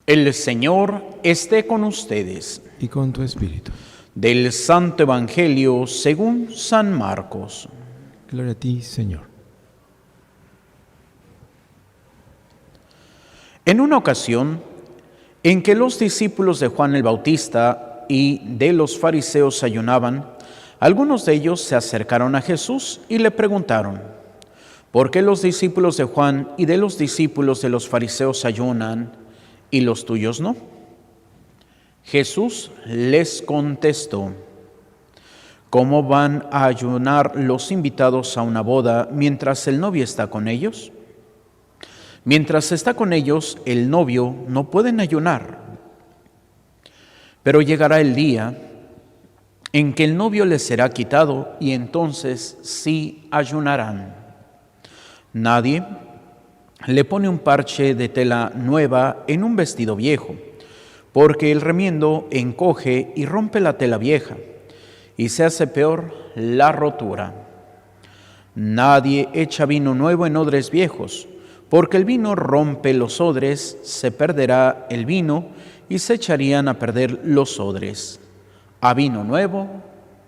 El Señor esté con ustedes. Y con tu espíritu. Del Santo Evangelio según San Marcos. Gloria a ti, Señor. En una ocasión en que los discípulos de Juan el Bautista y de los fariseos ayunaban, algunos de ellos se acercaron a Jesús y le preguntaron: ¿por qué los discípulos de Juan y de los discípulos de los fariseos ayunan y los tuyos no? Jesús les contestó: ¿cómo van a ayunar los invitados a una boda mientras el novio está con ellos? Mientras está con ellos, el novio no pueden ayunar. Pero llegará el día en que el novio les será quitado y entonces sí ayunarán. Nadie le pone un parche de tela nueva en un vestido viejo, porque el remiendo encoge y rompe la tela vieja, y se hace peor la rotura. Nadie echa vino nuevo en odres viejos, porque el vino rompe los odres, se perderá el vino y se echarían a perder los odres. A vino nuevo,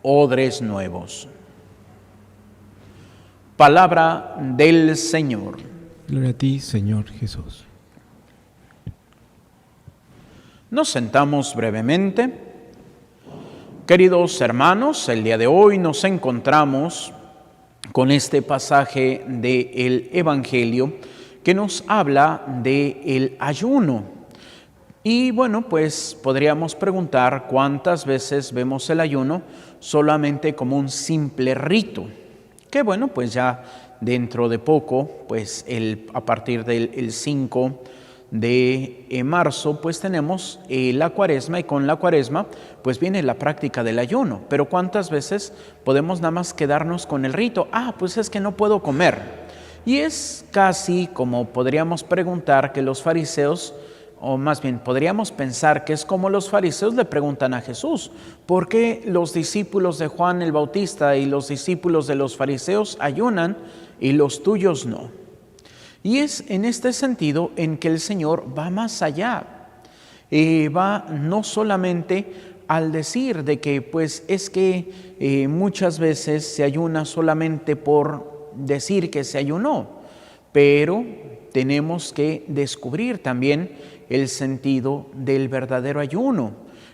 odres nuevos. Palabra del Señor. Gloria a ti, Señor Jesús. Nos sentamos brevemente. Queridos hermanos, el día de hoy nos encontramos con este pasaje del Evangelio que nos habla del ayuno. Y bueno, pues podríamos preguntar cuántas veces vemos el ayuno solamente como un simple rito. Que bueno, pues ya dentro de poco, pues a partir del 5 de marzo, pues tenemos la Cuaresma, y con la Cuaresma pues viene la práctica del ayuno. Pero ¿cuántas veces podemos nada más quedarnos con el rito? Pues es que no puedo comer. Y es casi como podríamos preguntar que los fariseos, o más bien podríamos pensar que es como los fariseos le preguntan a Jesús: ¿por qué los discípulos de Juan el Bautista y los discípulos de los fariseos ayunan y los tuyos no? Y es en este sentido en que el Señor va más allá. Va no solamente al decir de que pues es que muchas veces se ayuna solamente por decir que se ayunó, pero tenemos que descubrir también el sentido del verdadero ayuno,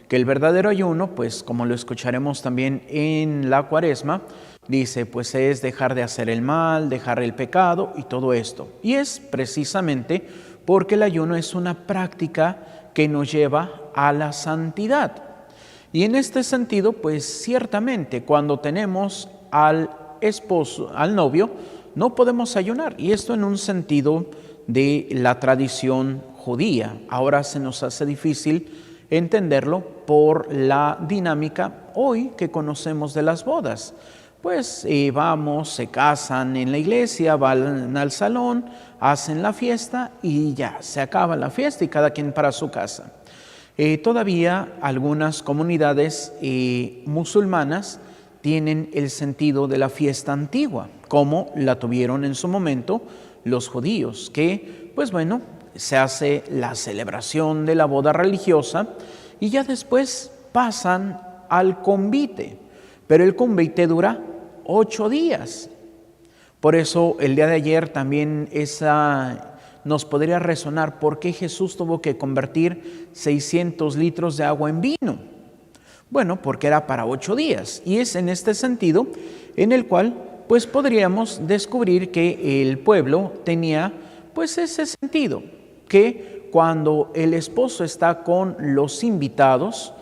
que el verdadero ayuno, pues como lo escucharemos también en la Cuaresma, dice, pues es dejar de hacer el mal, dejar el pecado y todo esto. Y es precisamente porque el ayuno es una práctica que nos lleva a la santidad. Y en este sentido, pues ciertamente cuando tenemos al esposo, al novio, no podemos ayunar. Y esto en un sentido de la tradición judía. Ahora se nos hace difícil entenderlo por la dinámica hoy que conocemos de las bodas. Pues vamos, se casan en la iglesia, van al salón, hacen la fiesta y ya, se acaba la fiesta y cada quien para su casa. Todavía algunas comunidades musulmanas tienen el sentido de la fiesta antigua, como la tuvieron en su momento los judíos, que pues bueno, se hace la celebración de la boda religiosa y ya después pasan al convite, pero el convite dura 8 días. Por eso el día de ayer también nos podría resonar por qué Jesús tuvo que convertir 600 litros de agua en vino. Bueno, porque era para 8 días, y es en este sentido en el cual pues podríamos descubrir que el pueblo tenía pues ese sentido, que cuando el esposo está con los invitados,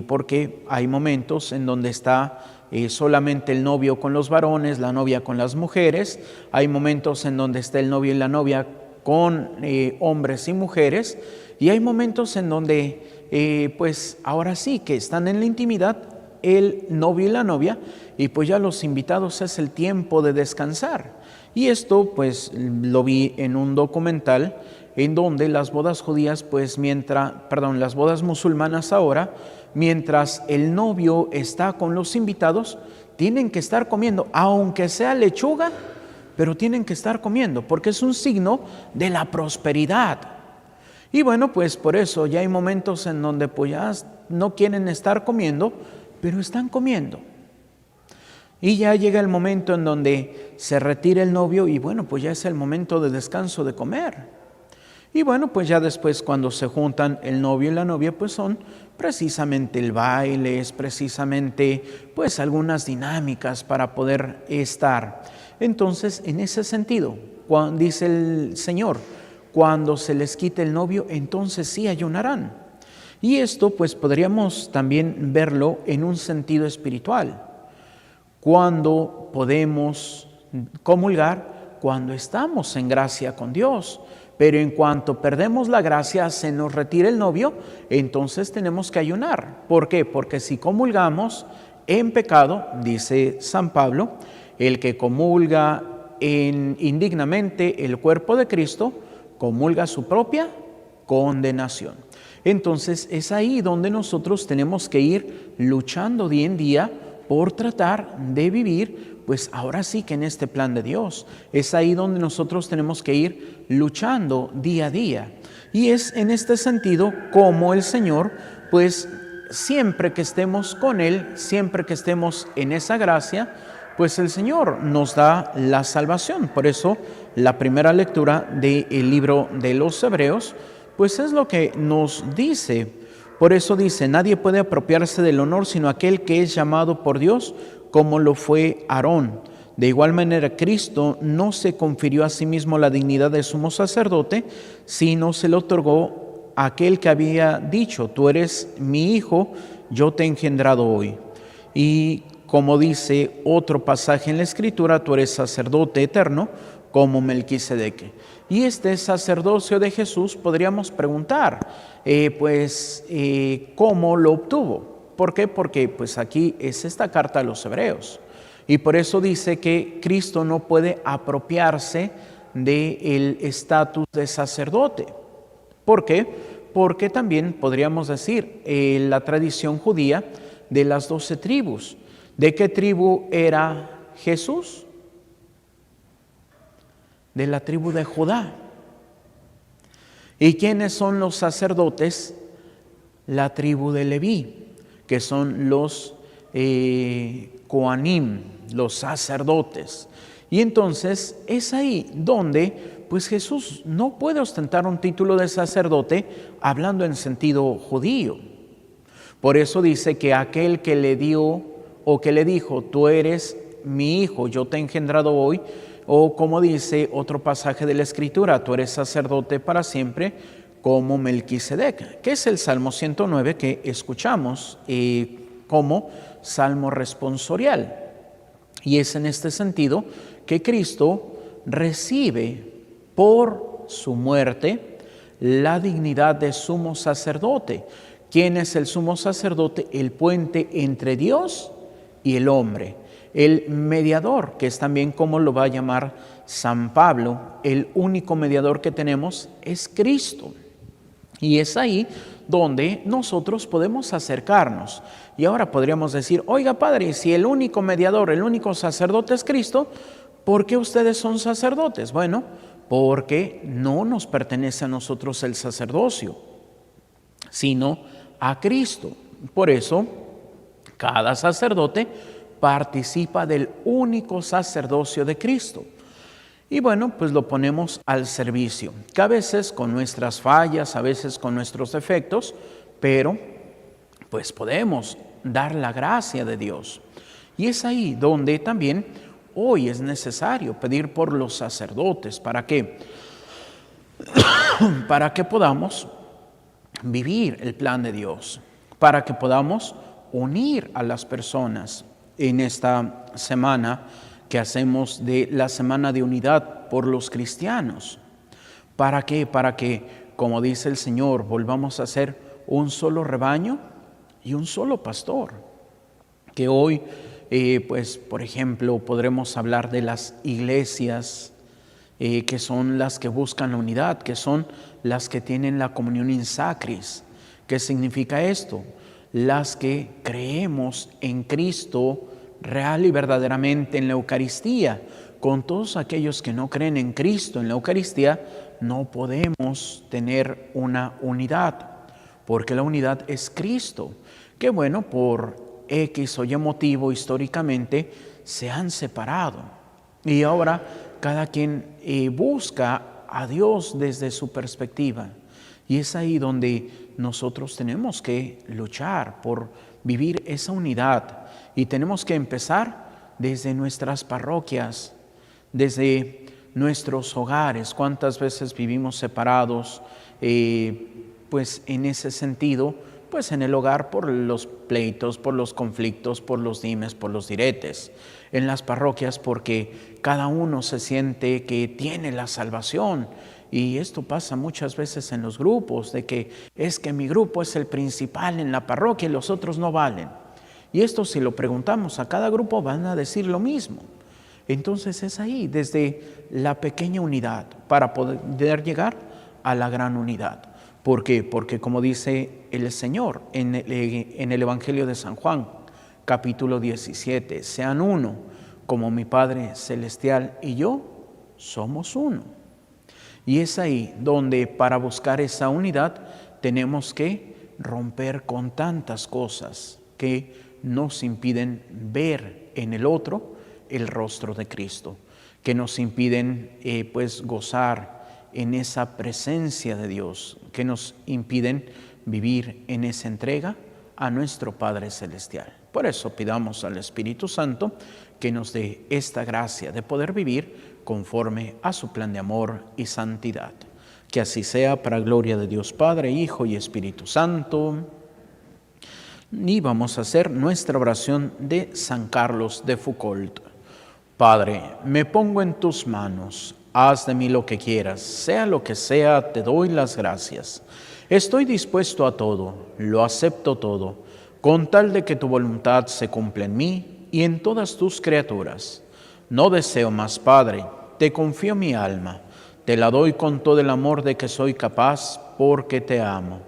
porque hay momentos en donde está solamente el novio con los varones, la novia con las mujeres, hay momentos en donde está el novio y la novia con hombres y mujeres, y hay momentos en donde pues ahora sí que están en la intimidad el novio y la novia, y pues ya los invitados es el tiempo de descansar. Y esto pues lo vi en un documental en donde las bodas judías, pues las bodas musulmanas ahora, mientras el novio está con los invitados, tienen que estar comiendo, aunque sea lechuga, pero tienen que estar comiendo, porque es un signo de la prosperidad. Y bueno, pues por eso ya hay momentos en donde pues ya no quieren estar comiendo, pero están comiendo. Y ya llega el momento en donde se retira el novio y bueno, pues ya es el momento de descanso de comer. Y bueno, pues ya después cuando se juntan el novio y la novia, pues son precisamente el baile, es precisamente pues algunas dinámicas para poder estar. Entonces, en ese sentido, cuando dice el Señor, cuando se les quite el novio, entonces sí ayunarán. Y esto pues podríamos también verlo en un sentido espiritual. Cuando podemos comulgar, cuando estamos en gracia con Dios. Pero en cuanto perdemos la gracia, se nos retira el novio, entonces tenemos que ayunar. ¿Por qué? Porque si comulgamos en pecado, dice San Pablo, el que comulga indignamente el cuerpo de Cristo, comulga su propia condenación. Entonces es ahí donde nosotros tenemos que ir luchando día en día por tratar de vivir, pues ahora sí que en este plan de Dios. Es ahí donde nosotros tenemos que ir luchando día a día. Y es en este sentido como el Señor, pues siempre que estemos con Él, siempre que estemos en esa gracia, pues el Señor nos da la salvación. Por eso la primera lectura del libro de los Hebreos, pues es lo que nos dice. Por eso dice, nadie puede apropiarse del honor sino aquel que es llamado por Dios, como lo fue Aarón. De igual manera, Cristo no se confirió a sí mismo la dignidad de sumo sacerdote, sino se le otorgó a aquel que había dicho, tú eres mi hijo, yo te he engendrado hoy. Y como dice otro pasaje en la Escritura, tú eres sacerdote eterno, como Melquisedec. Y este sacerdocio de Jesús podríamos preguntar, ¿cómo lo obtuvo? ¿Por qué? Porque pues aquí es esta carta a los Hebreos. Y por eso dice que Cristo no puede apropiarse del estatus de sacerdote. ¿Por qué? Porque también podríamos decir la tradición judía de las 12 tribus. ¿De qué tribu era Jesús? De la tribu de Judá. ¿Y quiénes son los sacerdotes? La tribu de Leví, que son los Coanim, los sacerdotes. Y entonces es ahí donde pues Jesús no puede ostentar un título de sacerdote hablando en sentido judío. Por eso dice que aquel que le dio o que le dijo, tú eres mi hijo, yo te he engendrado hoy, o como dice otro pasaje de la Escritura, tú eres sacerdote para siempre, como Melquisedec, que es el Salmo 109 que escuchamos como Salmo responsorial. Y es en este sentido que Cristo recibe por su muerte la dignidad de sumo sacerdote. ¿Quién es el sumo sacerdote? El puente entre Dios y el hombre. El mediador, que es también como lo va a llamar San Pablo, el único mediador que tenemos es Cristo. Y es ahí donde nosotros podemos acercarnos. Y ahora podríamos decir, oiga padre, si el único mediador, el único sacerdote es Cristo, ¿por qué ustedes son sacerdotes? Bueno, porque no nos pertenece a nosotros el sacerdocio, sino a Cristo. Por eso, cada sacerdote participa del único sacerdocio de Cristo. Y bueno, pues lo ponemos al servicio, que a veces con nuestras fallas, a veces con nuestros defectos, pero pues podemos dar la gracia de Dios. Y es ahí donde también hoy es necesario pedir por los sacerdotes. ¿Para qué? Para que podamos vivir el plan de Dios, para que podamos unir a las personas en esta semana que hacemos de la Semana de Unidad por los cristianos. ¿Para qué? Para que, como dice el Señor, volvamos a ser un solo rebaño y un solo pastor. Que hoy, pues, por ejemplo, podremos hablar de las iglesias que son las que buscan la unidad, que son las que tienen la comunión in sacris. ¿Qué significa esto? Las que creemos en Cristo real y verdaderamente en la Eucaristía. Con todos aquellos que no creen en Cristo en la Eucaristía, no podemos tener una unidad, porque la unidad es Cristo, que bueno, por X o Y motivo históricamente se han separado. Y ahora cada quien busca a Dios desde su perspectiva. Y es ahí donde nosotros tenemos que luchar por vivir esa unidad. Y tenemos que empezar desde nuestras parroquias, desde nuestros hogares. ¿Cuántas veces vivimos separados? Pues en ese sentido, pues en el hogar por los pleitos, por los conflictos, por los dimes, por los diretes. En las parroquias porque cada uno se siente que tiene la salvación. Y esto pasa muchas veces en los grupos, de que es que mi grupo es el principal en la parroquia y los otros no valen. Y esto si lo preguntamos a cada grupo van a decir lo mismo. Entonces es ahí, desde la pequeña unidad, para poder llegar a la gran unidad. ¿Por qué? Porque como dice el Señor en el Evangelio de San Juan, capítulo 17, sean uno, como mi Padre Celestial y yo somos uno. Y es ahí donde para buscar esa unidad tenemos que romper con tantas cosas que nos impiden ver en el otro el rostro de Cristo, que nos impiden pues gozar en esa presencia de Dios, que nos impiden vivir en esa entrega a nuestro Padre Celestial. Por eso pidamos al Espíritu Santo que nos dé esta gracia de poder vivir conforme a su plan de amor y santidad. Que así sea para gloria de Dios Padre, Hijo y Espíritu Santo. Y vamos a hacer nuestra oración de San Carlos de Foucauld. Padre, me pongo en tus manos, haz de mí lo que quieras, sea lo que sea, te doy las gracias. Estoy dispuesto a todo, lo acepto todo, con tal de que tu voluntad se cumpla en mí y en todas tus criaturas. No deseo más, Padre, te confío mi alma, te la doy con todo el amor de que soy capaz, porque te amo.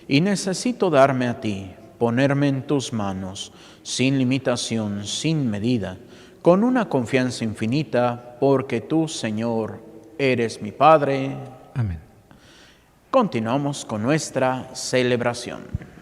Y necesito darme a ti, ponerme en tus manos, sin limitación, sin medida, con una confianza infinita, porque tú, Señor, eres mi Padre. Amén. Continuamos con nuestra celebración.